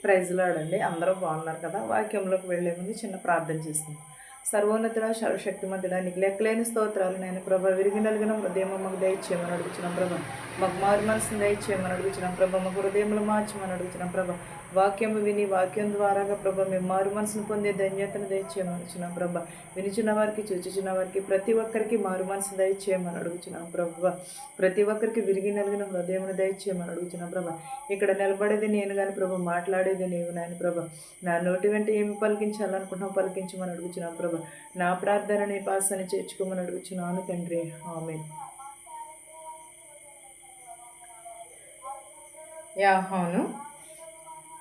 Praise lord. అందరూ బాగున్నారు కదా. వాక్యంలోకి వెళ్ళే ముందు చిన్న ప్రార్థన చేసుకుందాం. సర్వోన్నతుడా, సర్వశక్తిమంతుడా, నీకు లెక్కలేని స్తోత్రాలు నేను ప్రభా. విరిగి నలిగిన హృదయం మాకు దయచేయమని అడుగుతున్నాం ప్రభా. మాకు మారు మనసును దయచేయమని అడుగుతున్నాం ప్రభా. మాకు హృదయంలో మార్చమని అడుగుతున్నాం ప్రభా. వాక్యం విని వాక్యం ద్వారాగా ప్రభా మేము మారు మనసును పొందే ధన్యతను దయచేయమని అడుగుతున్నాం ప్రభా. వినిచున్న వారికి, చూచుచున్న వారికి, ప్రతి ఒక్కరికి మారు మనసు దయచేయమని అడుగుతున్నాం ప్రభా. ప్రతి ఒక్కరికి విరిగి నలిగిన హృదయమును దయచేయమని అడుగుతున్నాం ప్రభా. ఇక్కడ నిలబడేది నేను కానీ ప్రభా, మాట్లాడేది నీవు నాయన ప్రభా. నా నోటి వెంట ఏమి పలికించాలనుకుంటున్నావు పలికించమని అడుగుతున్నాం ప్రభా. నా ప్రార్థన నీ పాసాన్ని చేర్చుకోమని అడుగుచున్నాను తండ్రి. ఆమేన్.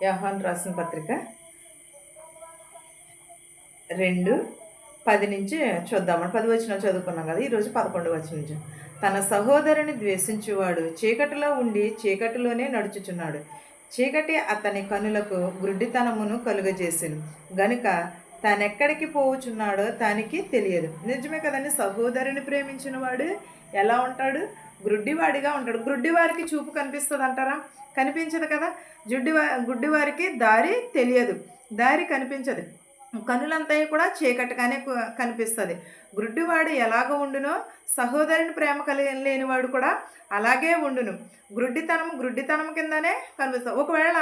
యాహాను రాసిన పత్రిక 2:10 నుంచి చూద్దామని 10 వచనం చదువుకున్నాం కదా. ఈరోజు 11 వచనం నుంచి. తన సహోదరుని ద్వేషించువాడు చీకటిలో ఉండి చీకటిలోనే నడుచుచున్నాడు. చీకటి అతని కనులకు గుడ్డితనమును కలుగజేసెను గనుక తానెక్కడికి పోవుచున్నాడో తానికి తెలియదు. నిజమే కదండి. సహోదరుని ప్రేమించిన వాడు ఎలా ఉంటాడు? గుడ్డివాడిగా ఉంటాడు. గుడ్డివారికి చూపు కనిపిస్తుంది అంటారా? కనిపించదు కదా. గుడ్డివారికి దారి తెలియదు, దారి కనిపించదు. కనులంతా కూడా చీకటిగానే కనిపిస్తుంది. గుడ్డివాడు ఎలాగ ఉండునో సహోదరుని ప్రేమ లేనివాడు కూడా అలాగే ఉండును. గుడ్డితనం కిందనే కనిపిస్తుంది. ఒకవేళ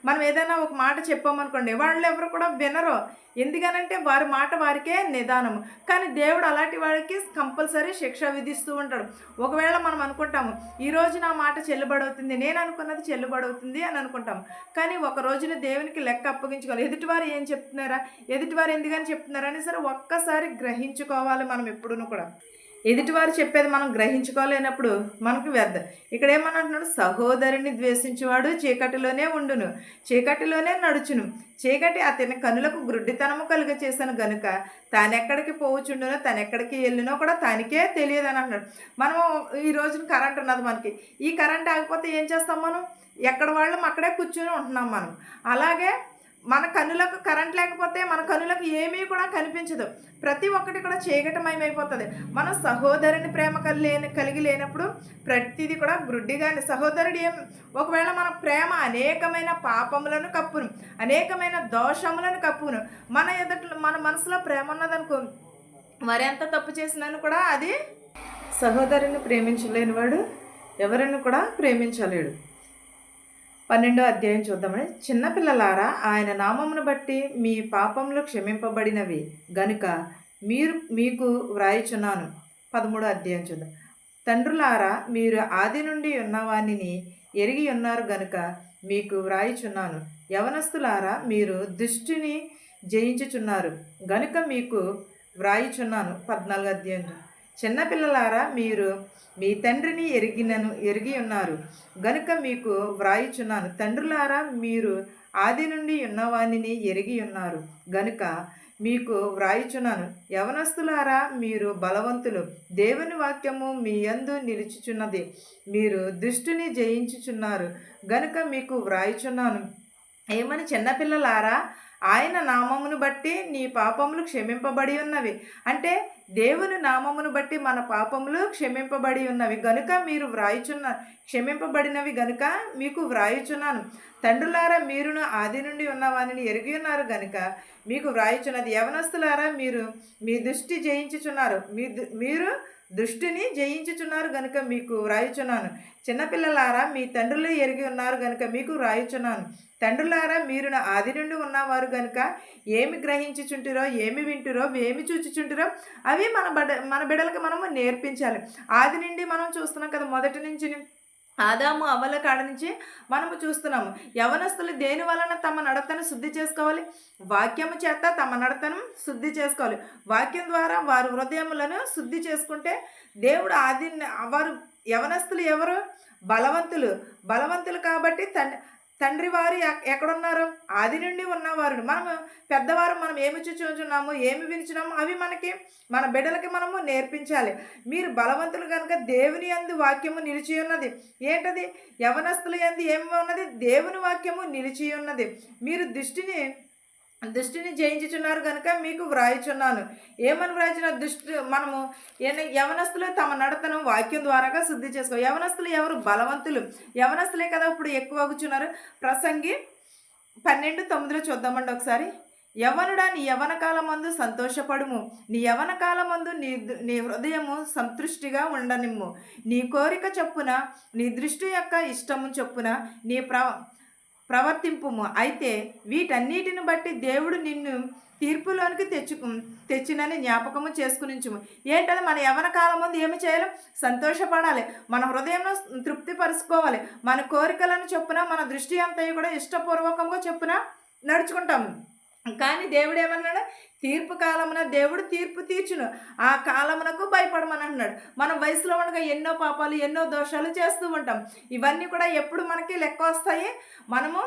మనం ఏదైనా ఒక మాట చెప్పామనుకోండి, వాళ్ళు ఎవరు కూడా వినరు. ఎందుకనంటే వారి మాట వారికే నిదానము. కానీ దేవుడు అలాంటి వాడికి కంపల్సరీ శిక్ష విధిస్తూ ఉంటాడు. ఒకవేళ మనం అనుకుంటాము ఈరోజు నా మాట చెల్లుబడవుతుంది, నేను అనుకున్నది చెల్లుబడవుతుంది అని అనుకుంటాము. కానీ ఒక రోజున దేవునికి లెక్క అప్పగించుకోవాలి. ఎదుటివారు ఏం చెప్తున్నారా, ఎదుటివారు ఎందుకని చెప్తున్నారా అని సరే ఒక్కసారి గ్రహించుకోవాలి మనం ఎప్పుడూ కూడా. ఎదుటివారు చెప్పేది మనం గ్రహించుకోలేనప్పుడు మనకు వ్యర్థం. ఇక్కడ ఏమనంటున్నాడు? సహోదరుని ద్వేషించేవాడు చీకటిలోనే ఉండును, చీకటిలోనే నడుచును. చీకటి అతని కనులకు గుడ్డితనము కలుగ చేశాను గనుక తానెక్కడికి పోవచ్చుండునో తానెక్కడికి వెళ్ళినో కూడా తనకే తెలియదు అని అంటున్నాడు. మనము ఈ రోజున కరెంట్ ఉన్నది మనకి. ఈ కరెంట్ ఆగిపోతే ఏం చేస్తాం? మనం ఎక్కడ వాళ్ళం అక్కడే కూర్చుని ఉంటున్నాం మనం. అలాగే మన కన్నులకు కరెంట్ లేకపోతే మన కన్నులకు ఏమీ కూడా కనిపించదు. ప్రతి ఒక్కటి కూడా చీకటమయమైపోతుంది. మనం సహోదరుని ప్రేమ కలిగి లేనప్పుడు ప్రతిదీ కూడా గ్రుడ్డిగానే. సహోదరుడు ఒకవేళ మన ప్రేమ అనేకమైన పాపములను కప్పును, అనేకమైన దోషములను కప్పును. మన మనసులో ప్రేమ ఉన్నదనుకో, మరి ఎంత తప్పు చేసినాను కూడా అది. సహోదరుని ప్రేమించలేనివాడు ఎవరిని కూడా ప్రేమించలేడు. 12వ అధ్యాయం చూద్దామని. చిన్నపిల్లలారా, ఆయన నామమును బట్టి మీ పాపములు క్షమింపబడినవి గనుక మీకు వ్రాయిచున్నాను. 13వ అధ్యాయం చూద్దాం. తండ్రులారా, మీరు ఆది నుండి ఉన్నవానిని ఎరిగి ఉన్నారు గనుక మీకు వ్రాయిచున్నాను. యవనస్తులారా, మీరు దుష్టుని జయించుచున్నారు గనుక మీకు వ్రాయిచున్నాను. 14వ అధ్యాయం. చిన్నపిల్లలారా, మీరు మీ తండ్రిని ఎరిగి ఉన్నారు గనుక మీకు వ్రాయిచున్నాను. తండ్రులారా, మీరు ఆది నుండి ఉన్నవానిని ఎరిగి ఉన్నారు గనుక మీకు వ్రాయిచున్నాను. యవనస్తులారా, మీరు బలవంతులు, దేవుని వాక్యము మీ యందు నిలుచుచున్నది, మీరు దుష్టుని జయించుచున్నారు గనుక మీకు వ్రాయిచున్నాను. ఏమని? చిన్నపిల్లలారా, ఆయన నామమును బట్టి నీ పాపములు క్షమింపబడి ఉన్నవి. అంటే దేవుని నామమును బట్టి మన పాపములు క్షమింపబడి ఉన్నవి గనుక మీరు క్షమింపబడినవి గనుక మీకు వ్రాయిచున్నాను. తండ్రులారా, మీరును ఆది నుండి ఉన్నవానిని ఎరిగి ఉన్నారు గనుక మీకు వ్రాయిచున్నది. యవనస్తులారా, మీరు మీ దృష్టి జయించుచున్నారు, మీరు దుష్టిని జయించుచున్నారు గనుక మీకు వ్రాయిచున్నాను. చిన్నపిల్లలారా, మీ తండ్రులు ఎరిగి ఉన్నారు గనుక మీకు వ్రాయిచున్నాను. తండ్రులారా, మీరు ఆది నుండి ఉన్నవారు గనుక ఏమి గ్రహించుచుంటిరో, ఏమి వింటురో, ఏమి చూచుచుంటిరో అవి మన బిడ్డలకు మనము నేర్పించాలి. ఆది నుండి మనం చూస్తున్నాం కదా, మొదటి నుంచి ఆదాము అవ్వల కాడ నుంచి మనము చూస్తున్నాము. యవనస్తులు దేని వలన తమ నడతను శుద్ధి చేసుకోవాలి? వాక్యము చేత తమ నడతను శుద్ధి చేసుకోవాలి. వాక్యం ద్వారా వారు హృదయములను శుద్ధి చేసుకుంటే దేవుడు వారు యవనస్తులు ఎవరు? బలవంతులు కాబట్టి తండ్రి వారు ఎక్కడున్నారు? ఆది నుండి ఉన్నవారు. మనము పెద్దవారు మనం ఏమి చూచున్నాము, ఏమి వినిచున్నాము అవి మన బిడ్డలకి మనము నేర్పించాలి. మీరు బలవంతులు కనుక దేవుని యందు వాక్యము నిలిచి ఉన్నది. ఏంటది? యవనస్తుల యందు ఏమి ఉన్నది? దేవుని వాక్యము నిలిచి ఉన్నది. మీరు దుష్టిని జయించుచున్నారు కనుక మీకు వ్రాయిచున్నాను. ఏమని వ్రాయిచున్నారు? మనము యవనస్తులు తమ నడతను వాక్యం ద్వారాగా శుద్ధి చేసుకో. యవనస్తులు ఎవరు? బలవంతులు. యవనస్తులే కదా ఇప్పుడు ఎక్కువ అగుచున్నారు. ప్రసంగి 12:9 చూద్దామండి ఒకసారి. యవ్వనుడా నీ యవ్వన కాలమందు సంతోషపడుము. నీ యవ్వన కాలమందు నీ హృదయము సంతృష్టిగా ఉండనిమ్ము. నీ కోరిక చొప్పున నీ దృష్టి యొక్క ఇష్టము చొప్పున నీ ప్రవర్తింపుము. అయితే వీటన్నిటిని బట్టి దేవుడు నిన్ను తీర్పులోనికి తెచ్చినని జ్ఞాపకము చేసుకునించుము. ఏంటది? మన యవ్వన కాలం ముందు ఏమి చేయాలి? సంతోషపడాలి. మన హృదయంలో తృప్తిపరుచుకోవాలి. మన కోరికలను చొప్పున మన దృష్టి అంతయు కూడా ఇష్టపూర్వకంగా చొప్పున నడుచుకుంటాము. కానీ దేవుడు ఏమన్నాడు? తీర్పు కాలమున దేవుడు తీర్పు తీర్చును, ఆ కాలమునకు భయపడమని అన్నాడు. మనం వయసులో ఉండగా ఎన్నో పాపాలు ఎన్నో దోషాలు చేస్తూ ఉంటాం. ఇవన్నీ కూడా ఎప్పుడు మనకి లెక్క వస్తాయి? మనము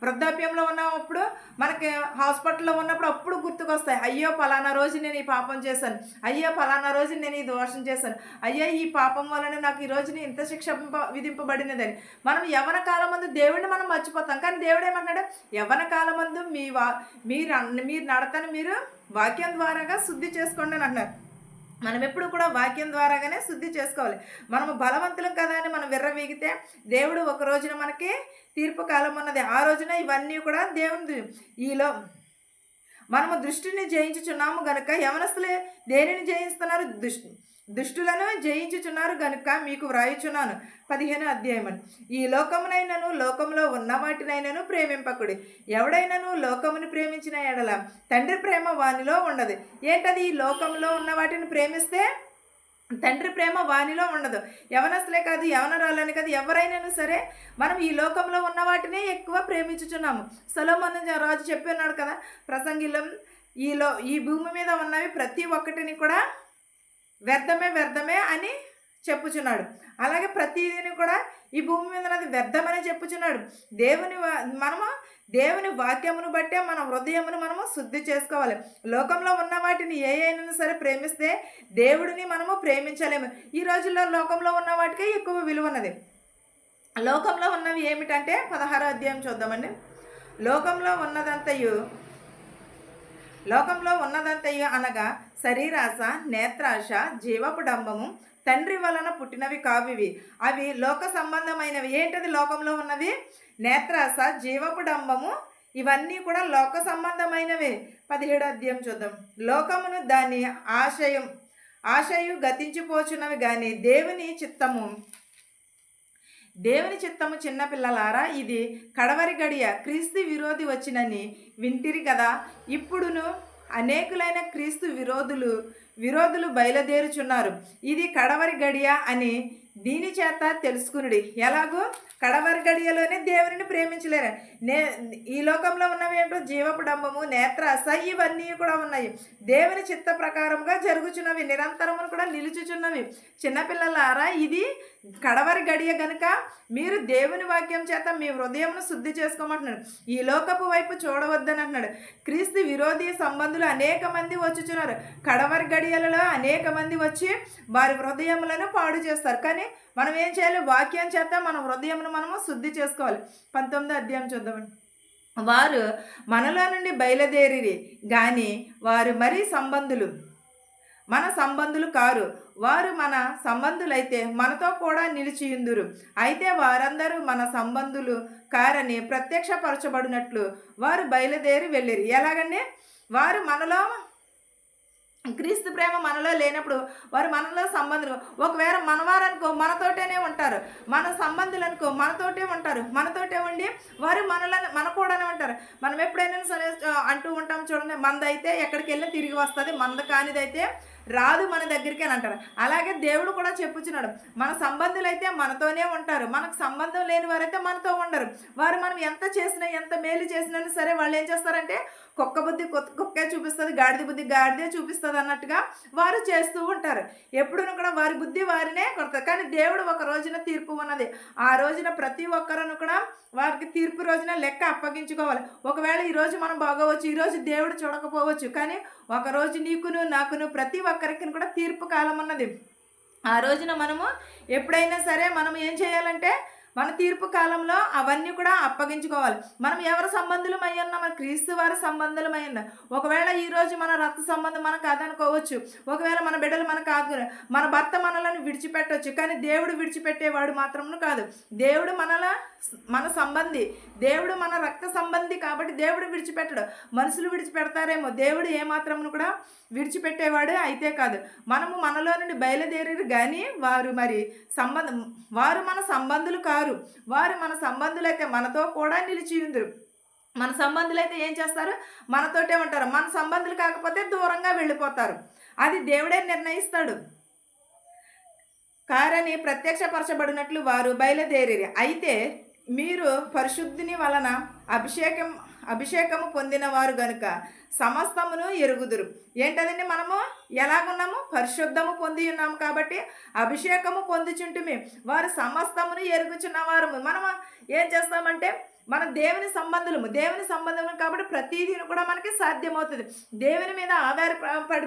వృద్ధాప్యంలో ఉన్నప్పుడు, మనకి హాస్పిటల్లో ఉన్నప్పుడు అప్పుడు గుర్తుకొస్తాయి. అయ్యో పలానా రోజు నేను ఈ పాపం చేశాను, అయ్యో పలానా రోజు నేను ఈ దోషం చేశాను, అయ్యో ఈ పాపం వలన నాకు ఈ రోజుని ఇంత శిక్ష విధింపబడినదని. మనం యవ్వన కాలం ముందు దేవుడిని మనం మర్చిపోతాం. కానీ దేవుడు ఏమన్నాడు? యవ్వన కాలం ముందు మీరు నడతని మీరు వాక్యం ద్వారాగా శుద్ధి చేసుకోండి అని అన్నారు. మనం ఎప్పుడు కూడా వాక్యం ద్వారాగానే శుద్ధి చేసుకోవాలి. మనము బలవంతులం కదా అని మనం విర్రవీగితే దేవుడు ఒక రోజున మనకి తీర్పు కాలం ఉన్నది. ఆ రోజున ఇవన్నీ కూడా దేవుని ఈలో మనము దృష్టిని జయించుచున్నాము గనుక, యవనస్తులే దేనిని జయిస్తున్నారు? దుష్టులను జయించుచున్నారు గనుక మీకు వ్రాయుచున్నాను. 15వ అధ్యాయం. ఈ లోకమునైనను లోకంలో ఉన్న వాటినైనను ప్రేమింపకుడి. ఎవడైనను లోకముని ప్రేమించిన ఎడల తండ్రి ప్రేమ వానిలో ఉండదు. ఏంటది? ఈ లోకంలో ఉన్న వాటిని ప్రేమిస్తే తండ్రి ప్రేమ వానిలో ఉండదు. యవనస్తులే కాదు, యవనరాలని కాదు, ఎవరైనాను సరే మనం ఈ లోకంలో ఉన్న వాటినే ఎక్కువ ప్రేమించుచున్నాము. సొలొమోను రాజు చెప్పి ఉన్నాడు కదా ప్రసంగిలో, ఈ భూమి మీద ఉన్నవి ప్రతి ఒక్కటిని కూడా వ్యర్థమే అని చెప్పుచున్నాడు. అలాగే ప్రతిదీని కూడా ఈ భూమి మీద ఉన్నది వ్యర్థమని చెప్పుచున్నాడు. దేవుని వాక్యమును బట్టే మన హృదయమును మనము శుద్ధి చేసుకోవాలి. లోకంలో ఉన్న వాటిని ఏ అయినా సరే ప్రేమిస్తే దేవుడిని మనము ప్రేమించలేము. ఈ రోజుల్లో లోకంలో ఉన్న వాటికే ఎక్కువ విలువ ఉన్నది. లోకంలో ఉన్నవి ఏమిటంటే 16వ అధ్యాయం చూద్దామండి. లోకంలో ఉన్నదంతయు అనగా శరీరాశ, నేత్రాశ, జీవపు డంబము తండ్రి వలన పుట్టినవి కావివి. అవి లోక సంబంధమైనవి. ఏంటది లోకంలో ఉన్నవి? నేత్రాశ, జీవపు డంబము, ఇవన్నీ కూడా లోక సంబంధమైనవే. 17వ అధ్యాయం చూద్దాం. లోకమును దాని ఆశయు గతించిపోచున్నవి కానీ దేవుని చిత్తము చిన్నపిల్లలారా, ఇది కడవరి గడియ. క్రీస్తు విరోధి వచ్చినని వింటిరి కదా. ఇప్పుడును అనేకులైన క్రీస్తు విరోధులు బయలుదేరుచున్నారు. ఇది కడవరి గడియ అని దీని చేత తెలుసుకునుడి. ఎలాగో కడవరి గడియలోనే దేవుని ప్రేమించలేరు. ఈ లోకంలో ఉన్నవి ఏంటో జీవపు డంబము, నేత్రాశ, ఇవన్నీ కూడా ఉన్నాయి. దేవుని చిత్త ప్రకారంగా జరుగుచున్నవి, నిరంతరమును కూడా నిలుచుచున్నవి. చిన్నపిల్లలారా, ఇది కడవరి గడియ గనుక మీరు దేవుని వాక్యం చేత మీ హృదయమును శుద్ధి చేసుకోమంటున్నాడు. ఈ లోకపు వైపు చూడవద్దని అంటున్నాడు. క్రీస్తు విరోధి సంబంధులు అనేక మంది వచ్చుచున్నారు. కడవరి గడియలలో అనేక మంది వచ్చి వారి హృదయములను పాడు చేస్తారు. కానీ మనం ఏం చేయాలి? వాక్యం చేత మన హృదయమును మనము శుద్ధి చేసుకోవాలి. 19వ అధ్యాయం చూద్దామండి. వారు మనలో నుండి బయలుదేరి కానీ వారు మరీ మన సంబంధులు కారు. వారు మన సంబంధులైతే మనతో కూడా నిలిచియుందురు. అయితే వారందరూ మన సంబంధులు కారని ప్రత్యక్షపరచబడినట్లు వారు బయలుదేరి వెళ్ళిరి. ఎలాగండి? వారు మనలో క్రీస్తు ప్రేమ మనలో లేనప్పుడు వారు మనలో సంబంధులు. ఒకవేళ మనవారనుకో మనతోటేనే ఉంటారు, మన సంబంధులు అనుకో మనతోటే ఉంటారు, మనతోటే ఉండి వారు మన కూడానే ఉంటారు. మనం ఎప్పుడైనా సరే అంటూ ఉంటాం చూడండి, మందైతే ఎక్కడికి వెళ్ళి తిరిగి వస్తుంది, మంద కానిదైతే రాదు మన దగ్గరికి అని అంటారు. అలాగే దేవుడు కూడా చెప్పుచున్నాడు, మన సంబంధులైతే మనతోనే ఉంటారు, మనకు సంబంధం లేని వారైతే మనతో ఉండరు. వారు మనం ఎంత చేసినా ఎంత మేలు చేసినా సరే వాళ్ళు ఏం చేస్తారంటే కుక్క బుద్ధి కుక్కే చూపిస్తుంది, గాడిద బుద్ధి గాడిదే చూపిస్తుంది అన్నట్టుగా వారు చేస్తూ ఉంటారు. ఎప్పుడూ కూడా వారి బుద్ధి వారినే కొడతారు. కానీ దేవుడు ఒక రోజున తీర్పు ఉన్నది. ఆ రోజున ప్రతి ఒక్కరూ కూడా వారికి తీర్పు రోజున లెక్క అప్పగించుకోవాలి. ఒకవేళ ఈరోజు మనం బాగోవచ్చు, ఈరోజు దేవుడు చూడకపోవచ్చు, కానీ ఒకరోజు నీకును నాకును ప్రతి ఒక్కరికి కూడా తీర్పు కాలం ఉన్నది. ఆ రోజున మనము ఎప్పుడైనా సరే మనం ఏం చేయాలంటే మన తీర్పు కాలంలో అవన్నీ కూడా అప్పగించుకోవాలి. మనం ఎవరి సంబంధులమై ఉన్నాం? మన క్రీస్తు వారి సంబంధులమై ఉన్నాం. ఒకవేళ ఈరోజు మన రక్త సంబంధం మనకు కాదనుకోవచ్చు. ఒకవేళ మన బిడ్డలు మనకు కాదు, మన భర్త మనలను విడిచిపెట్టొచ్చు. కానీ దేవుడు విడిచిపెట్టేవాడు మాత్రమును కాదు. దేవుడు మన సంబంధి, దేవుడు మన రక్త సంబంధి కాబట్టి దేవుడు విడిచిపెట్టడు. మనుషులు విడిచిపెడతారేమో, దేవుడు ఏమాత్రమును కూడా విడిచిపెట్టేవాడు అయితే కాదు. మనలో నుండి బయలుదేరారు కానీ వారు వారు మన సంబంధులు కారు. వారు మన సంబంధులైతే మనతో కూడా నిలిచి ఉందరు. మన సంబంధులైతే ఏం చేస్తారు? మనతోటే ఉంటారు. మన సంబంధులు కాకపోతే దూరంగా వెళ్ళిపోతారు. అది దేవుడే నిర్ణయిస్తాడు. కారని ప్రత్యక్షపరచబడినట్లు వారు బయలుదేరి. అయితే మీరు పరిశుద్ధిని వలన అభిషేకము పొందిన వారు గనుక సమస్తమును ఎరుగుదురు. ఏంటదండి? మనము ఎలాగున్నాము? పరిశుద్ధము పొంది ఉన్నాము కాబట్టి అభిషేకము పొందుచుంటుమి. వారు సమస్తమును ఎరుగుచున్నవారు. మనము ఏం చేస్తామంటే మన దేవుని సంబంధములు కాబట్టి ప్రతిదీ కూడా మనకి సాధ్యమవుతుంది. దేవుని మీద ఆధారపడి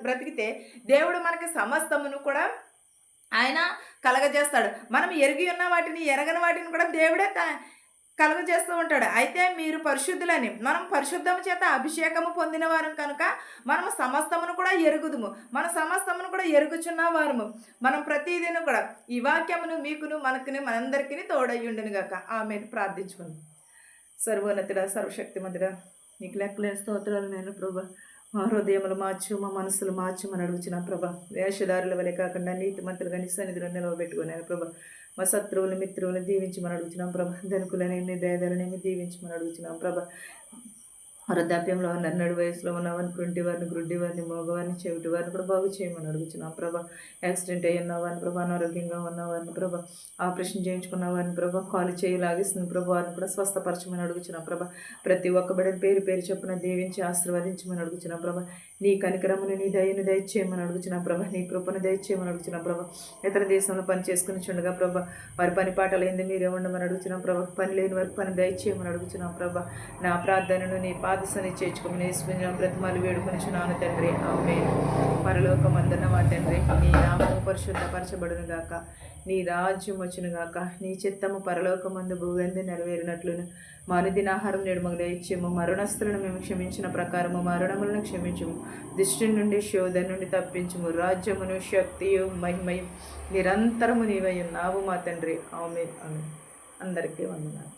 బ్రతికితే దేవుడు మనకి సమస్తమును కూడా ఆయన కలగజేస్తాడు. మనం ఎరిగి ఉన్న వాటిని, ఎరగని వాటిని కూడా దేవుడే కలుగజేస్తూ ఉంటాడు. అయితే మీరు పరిశుద్ధులని, మనం పరిశుద్ధము చేత అభిషేకము పొందిన వారం కనుక మనము సమస్తమును కూడా ఎరుగుదుము. మన సమస్తమును కూడా ఎరుగుచున్న వారము. మనం ప్రతిదినం కూడా ఈ వాక్యమును మీకును మనకుని మనందరికీ తోడయ్యుండును గాక. ఆమేన్. ప్రార్థించుకుందాం. సర్వోన్నతుడా, సర్వశక్తిమంతుడా, నీకు లెక్కలేని స్తోత్రాలు నేను ప్రభా. మా హృదయములు మార్చు, మా మనసులు మార్చమని అడుగుచున్నా ప్రభా. వేషధారుల వలె కాకుండా నీతిమంతులుగా నీ సన్నిధిలో నిలవబెట్టుకున్నాను ప్రభా. మా శత్రువులు మిత్రువులను దీవించమని అడుగుతున్నాం ప్రభా. ధనుకులనేమి భేదాలనేమి దీవించమని అడుగుతున్నాం ప్రభా. వృద్ధాప్యంలో ఉన్న, నడు వయసులో ఉన్నవారిని, కుంటివారిని, గుడ్డివారిని, మోగవారిని, చెవిటి వారిని కూడా బాగు చేయమని అడుగుతున్నాం ప్రభా. యాక్సిడెంట్ అయ్యి ఉన్నవారిని ప్రభా, అనారోగ్యంగా ఉన్నవారిని ప్రభా, ఆపరేషన్ చేయించుకున్న వారిని ప్రభా, కాలు చేయి లాగిస్తుంది ప్రభా, వారిని కూడా స్వస్థపరచమని అడుగుతున్నాం ప్రభా. ప్రతి ఒక్క బిడ్డని పేరు పేరు చొప్పున దీవించి ఆశీర్వదించమని అడుగుతున్నాం ప్రభా. నీ కనికరమును, నీ దయను దయచేయమని అడుగుతున్నాం ప్రభా. నీ కృపను దయచేయమని అడుగుతున్నాం ప్రభా. ఇతర దేశంలో పని చేసుకుని చుండగా ప్రభా, వారి పని పాటలైంది మీరే ఉండమని అడుగుతున్నాం ప్రభా. పని లేని వారికి పని దయచేయమని అడుగుతున్నాం ప్రభా. నా ప్రార్థనను నీ పాదసని చేర్చుకోమని బ్రతిమాలు వేడుకొనిచున్నాను తండ్రి. ఆమేన్. పరలోకమందున్న మా తండ్రి, నీ నామము పరిశుద్ధపరచబడును గాక. నీ రాజ్యం వచ్చును గాక. నీ చిత్తము పరలోకమందు భూవెందు నెరవేరినట్లును మా అనుదిన ఆహారం నేడు మాకు దయచేయము. మరణస్తులను మేము క్షమించిన ప్రకారము మరణములను క్షమించుము. దుష్టి నుండి, శోధన నుండి తప్పించుము. రాజ్యమును, శక్తియు, మహిమయు నిరంతరము నీవై ఉన్నావు మా తండ్రి. ఆమేన్. ఆమేన్. అందరికీ వందనాలు.